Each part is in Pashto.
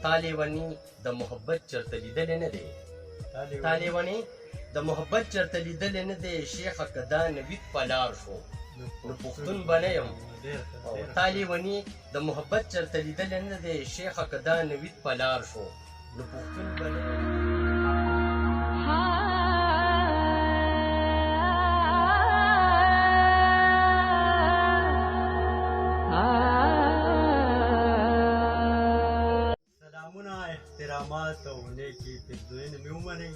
تا لیوني د محبت چرته لیدلی نه دی تا لیوني د محبت چرته لیدلی نه دی شیخه که دا نوید په لار شو نو پښتون به نه یم تا لیوني د محبت چرته لیدلی نه دی شیخه که دا نوید په لار شو نو پښتون به نه یم احترامات او نیکې پیرزوینې مې ومنئ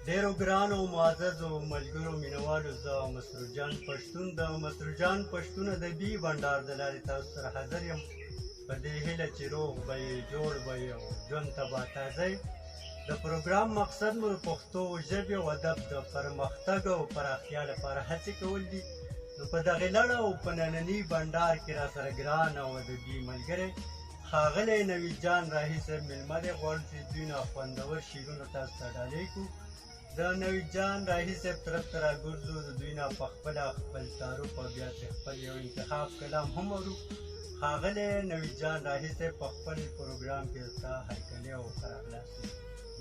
ډېرو ګرانو معززو ملګرو مینوالو زه مسرور جان پښتون د مسرور جان پښتون ادبي بنډار د لارې تاسو سره حاضر یم په دې هیله چې روغ به یې جوړ به یې او ژوند ته به تازه د پروګرام مقصد مو د پښتو ژبې او ادب د پرمختګ او پراختیا لپاره هڅې کول دي نو په دغې لړ او په ننني بنډار کې راسره ګران او ادبي ملګری ښاغلی نوید جان راهي صاحب مېلمه دی غواړم چې دوی نه خوندور شعرونه تاسو ته ډالۍ کړو د نوید جان راهي صاحب طرف ته راګرځو د دوی نه پخپله خپل تعارف او بیا ترې خپل یو انتخاب کلام هم اورو ښاغلی نوید جان راهي صاحب په خپل پروګرام کې ستا هرکلی او ښه راغلاست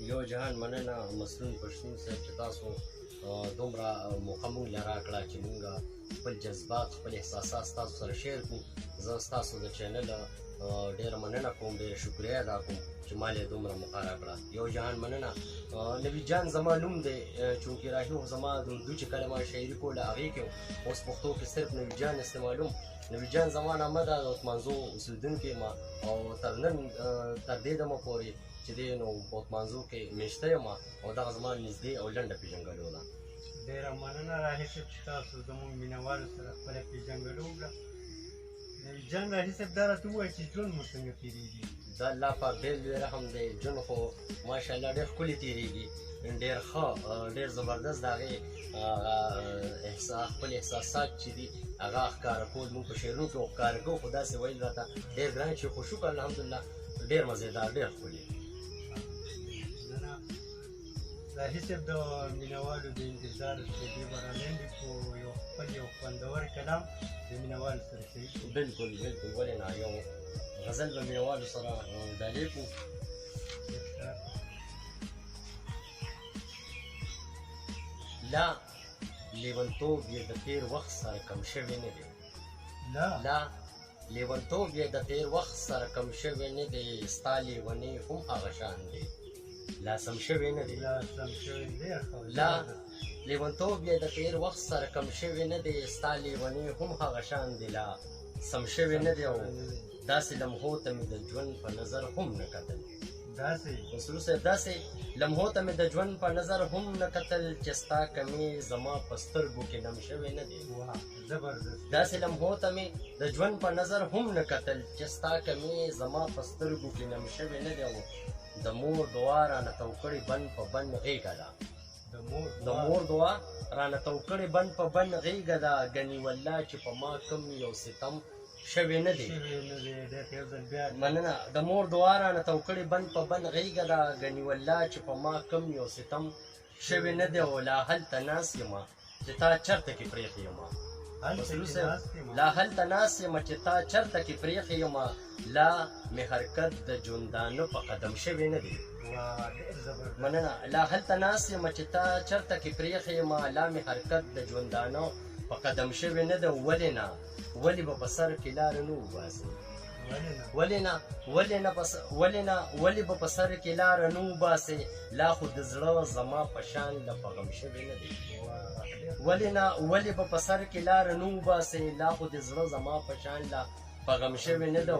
یو جهان مننه مسلون پښتون صاحب چې تاسو دومره موقع موږ له راکړه چې موږ خپل جذبات خپل احساسات ستاسو سره شیر کړو زه ستاسو د چینل ډېره مننه کوم ډېره شکریه ادا کوم چې ما له دومره موقع راکړه یو جهان مننه نوید جان زما نوم دی چونکې راهي خو زما د اردو چې کله ما شاعري کوله هغې کې اوس پښتو کې صرف نوید جان استعمالوم نوید جان زما نامه ده د عثمانزو اوسېدونکی ما او تر نن تر دې دمه پورې چې دی نو په عثمانزو کې مېشته یم او دغه زما نږدې او لنډه پېژنګلو ده ډېره مننه راهي صاحب چې تاسو زموږ مینوالو سره خپله پېژنګلو وکړه نوید جان راهي صاحب دا راته ووایه چې ژوند مو څنګه تېرېږي د الله پاک ډېر لوی رحم دی ژوند خو ماشاءالله ډېر ښکلي تېرېږي ډېر ښه ډېر زبردست د هغې خپل احساسات چې دي هغه ښکاره کول مونږ په شعرونو کې ښکاره کوو خو داسې ویل راته ډېر ګران چې خو شکر الحمدلله ډېر مزېدار ډېر ښکلي راهي صاحب د مینوالو د انتظار شېبې به رالنډې کړو یو خپل یو خوندور کلام د مینوالو سره شریک کړو بلکل بلکل ولې نه یو غزل به مینوالو سره ډالۍ کړو لا لیونتوب یې د تېر وخت سره کم شوی نه دی لا لیونتوب یې د تېر وخت سره کم شوی نه دی ستا لیونۍ هم هغه شان دی لا سم شوی نه دی لا لیونتوب یې د تېر وخت سره کم شوی نه دی ستا لیونۍ هم هغه شان دی لا سم شوی نه دی او داسې لمحو ته مې د ژوند په نظر هم نه کتل مسرور صاحب داسې لمحو ته مې د ژوند په نظر هم نه کتل چې ستا کمې زما په سترګو کې نم شوی نه دی داسې لمحو ته مې د ژوند په نظر هم نه کتل چې ستا کمې زما په سترګو کې نم شوی نه دی او د مور دعا رانه تو کړې بند په بند غېږه ده د مور دعا رانه تو کړې بند په بند غېږه ده ګنې والله چې په ما کم یو ستم شوی نه دی مننه د مور دعا رانه تو کړې بند په بند غېږه ده ګنې والله چې په ما کم یو ستم شوی نه دی او لا هلته ناست یمه چې تا چرته کې پرېښې یمه لا هلته ناست یمه چې تا چرته کې پرېښې یمه لا مې حرکت د ژوندانه په قدم شوی نه دی مننه لا هلته ناست یمه چې تا چرته کې پرېښې یمه لا مې حرکت د ژوندانه په قدم شوی نه دی ولې نه ولې به په سر کې لاره نه وباسې ولې به په سر کې لاره نه وباسې لا خو د زړه زما په شان له په غم شوی نه دی ولې به په سر کې لاره نه وباسې لا خو د زړه زما په شان له په غم شوی نه دی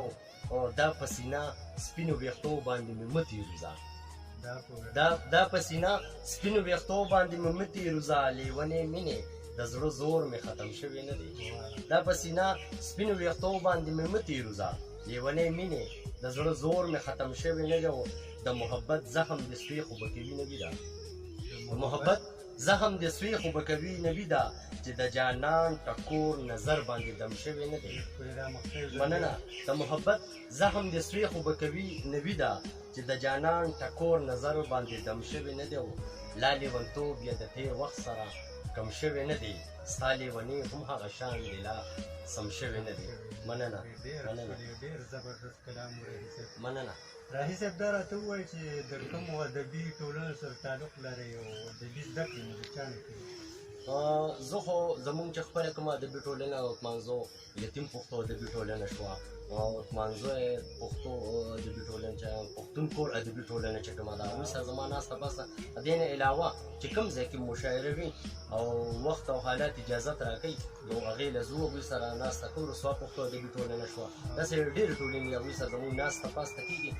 دا په سینه سپینو ویښتو باندې مې مه تېروځه دا په سینه سپینو ویښتو باندې مې مه تېروځه لیونې مینې د زړه زور مې ختم شوی نه دی دا په سینه سپینو ویښتو باندې مې مه تېروځه لیونې مینې د زړه زور مې ختم شوی نه دی د محبت زخم د سوی خو به کوي نوي ده د محبت زخم د سوی خو به کوي نوي ده چې د جانان ټکور نظر باندې دم شوی نه دی مننه د محبت زخم د سوی خو به کوي نوي ده چې د جانان ټکور نظر باندې دم شوی نه دی لا لیونتوب یې د تېر وخت سره کم شوی نه دی ستا لیوني هم هغه شان دی لا سم شوی نه دی مننه ډېر زبردست کلام و رحیل صاحب. مننه رحیل صاحب دا راته ووایه چې د کومو ادبي ټولنو سره تعلق لرئ او ادبي زده کړې مو د چا نه کوي؟ زه خو زمونږ چې خپله کومه ادبي ټولنه مانځو یتیم پښتو ادبي ټولنه شوه او مانځو یې پښتو ادبي ټولنه چې پښتون کور ادبي ټولنه چې کومه ده هغوی سره زما ناسته پاسته د دې نه علاوه چې کوم ځای کې مشاعره وي او وخت او حالات اجازت راکوي نو هغې له ځو هغوی سره ناسته کوو رسوا پښتو ادبي ټولنه شوه داسې ډېرې ټولنې هغوی سره زموږ ناسته پاسته کېږي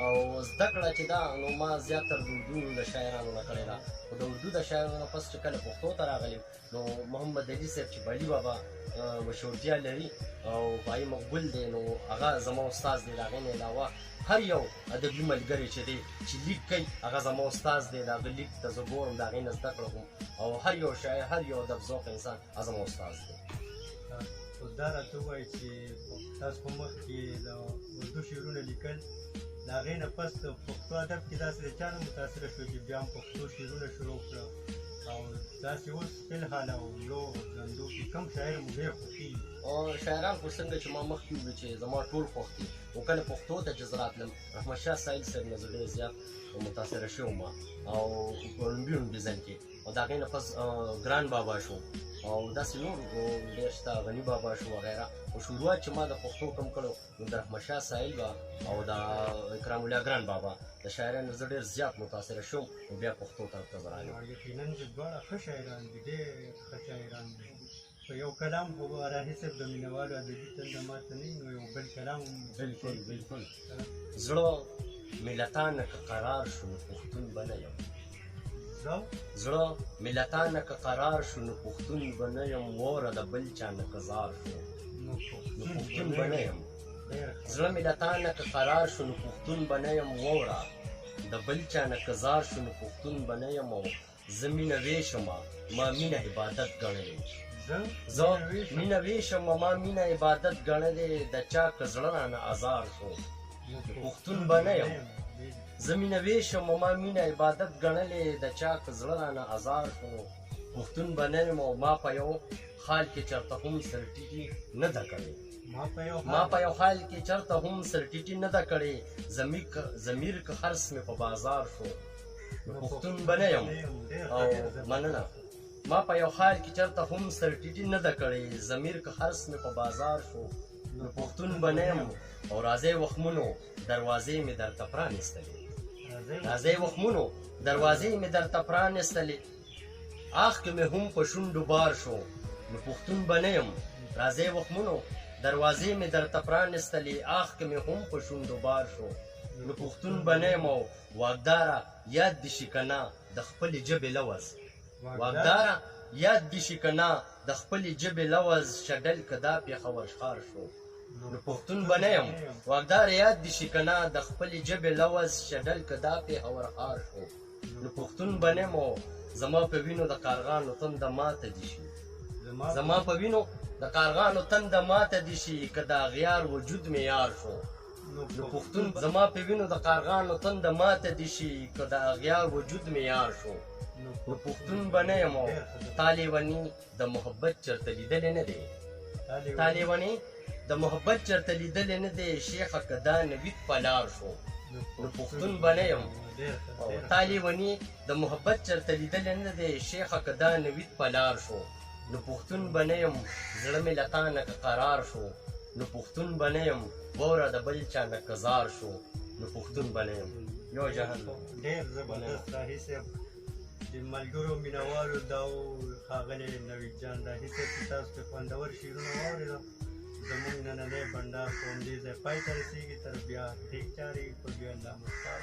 او زده کړه چې دا نو ما زیاتره د اردو د شاعرانو نه کړې ده خو د اردو د شاعرانو نه پس چې کله پښتو ته راغلم نو محمد علي صاحب چې بلي بابا مشهورتیا لري او پای مقبول دی نو هغه زما استاد دی د هغې نه علاوه هر یو ادبي ملګری چې دی چې لیک کوي هغه زما استاد دی د هغه لیک ته زه ګورم د هغې نه زده کړه کوم او هر یو شاعر هر یو ادب ذوق انسان هغه زما استاد دی. دا راته ووایه چې تاسو په مخ کې د اردو شعرونه لیکل د هغې نه پس د پښتو ادب کې داسې د چا نه متاثره شوه چې بیا هم پښتو شعرونه شروع کړه او داسې اوس فلحال او لو ژوندو کې کوم شاعر مو ډېر خوښېږي؟ شاعران خو څنګه چې ما مخکې وویل چې زما ټول خوښ دي خو کله پښتو ته چې زه راتلم احمدشاه سایل صاحب نه زه ډېر زیات متاثره شوی وم او په لومبي ځل کې او د هغې نه پس ګران بابا شو او داسې نور ډېر شته غني بابا شو وغیره خو شروعات چې ما د پښتو کم کړو نو د احمدشاه سایل به او د اکرام الله ګران بابا د شاعرانو زه ډېر زیات متاثره شوم نو بیا پښتو طرف ته زه راغلم. یقینا چې دواړه ښه شاعران دي ډېر ښه شاعران دي په یو کلام خو راهي صاحب د مینهوالو ادبي تنده ماته نه وي نو یو بل کلام بلکل زړه ملتانه که قرار شو نو پښتون به نه یم زړه ملتانه که قرار شو نو پښتون به نه یم وره د بل چا نه که زار شو نو پښتون به نه یم زړه ملتانه که قرار شو نو پښتون به نه یم وره د بل چا نه که زار شو نو پښتون به نه یم او زه مینه ویشمه ما مینه عبادت ګڼلې زه مینه ویشمه ما مینه عبادت ګڼلې د چا که زړه رانه ازار شو پښتون به نه یم زه مینه ویشمه ما مینه عبادت ګڼلې د چا که زړه رانه ازار شو پښتون به نه یم او ما په یو حال کې چېرته هم سرټیټي نه ده کړې ما په یو حال کې چېرته هم سرټیټي نه ده کړې ضمیر که خرڅ مې په بازار شو نو پښتون به نه یم او مننه ما په یو حال کې چېرته هم سرټیټي نه ده کړې ضمیر که خرڅ مې په بازار شو نو پښتون به نه یم او راځئ وخمونو دروازې مې درته پرانېستلې راځئ وخمونو دروازې مې درته پرانېستلې آخ که مې هم په شونډو بار شو نو پښتون به نه یم راځئ وخمونو دروازې مې درته پرانېستلې آخ که مې هم په شونډو بار شو نو پښتون به نه یم او واګداره یاد دې شي که نه د خپلې ژبې لوز واګداره یاد دې شي که نه د خپلې ژبې لوز شډل که دا پېښور ښار شو نو پښتون به نه یم واګداره یاد دې شي که نه د خپلې ژبې لوز شډل که دا پېښور ښار شو نو پښتون به نه یم او زما په وینو د کارغانو تنده ماته دي شي زما په وینو د کارغانو تنده ماته دي شي که د اغیار وجود مې یار شو نو پښتون زما په وینو د کارغانو تنده ماته دي شي که د اغیار وجود مې یار شو نو پښتون به نه یم او تا لیوني د محبت چېرته لیدلی نه دی تا لیوني د محبت چېرته لیدلی نه دی شیخه که دا نوید په لار شو نو پښتون به نه یم او تا لیوني د محبت چېرته لیدلی نه دی شیخه که دا نوید په لار شو نو پښتون به نه یم زړه مې له تا نه که قرار شو نو پښتون به نه یم وره د بل چا نه که زار شو نو پښتون به نه یم یو جهان ډېر زبردست راهي صاحب د ملګرو مینهوالو دا و ښاغلی نوید جان راهي صاحب چې تاسو پرې خوندور شعرونه واورېدل زموږ نننی بنډار په همدې ځای پای ته رسېږي تر بیا ټیک چارې په بیا الله مختار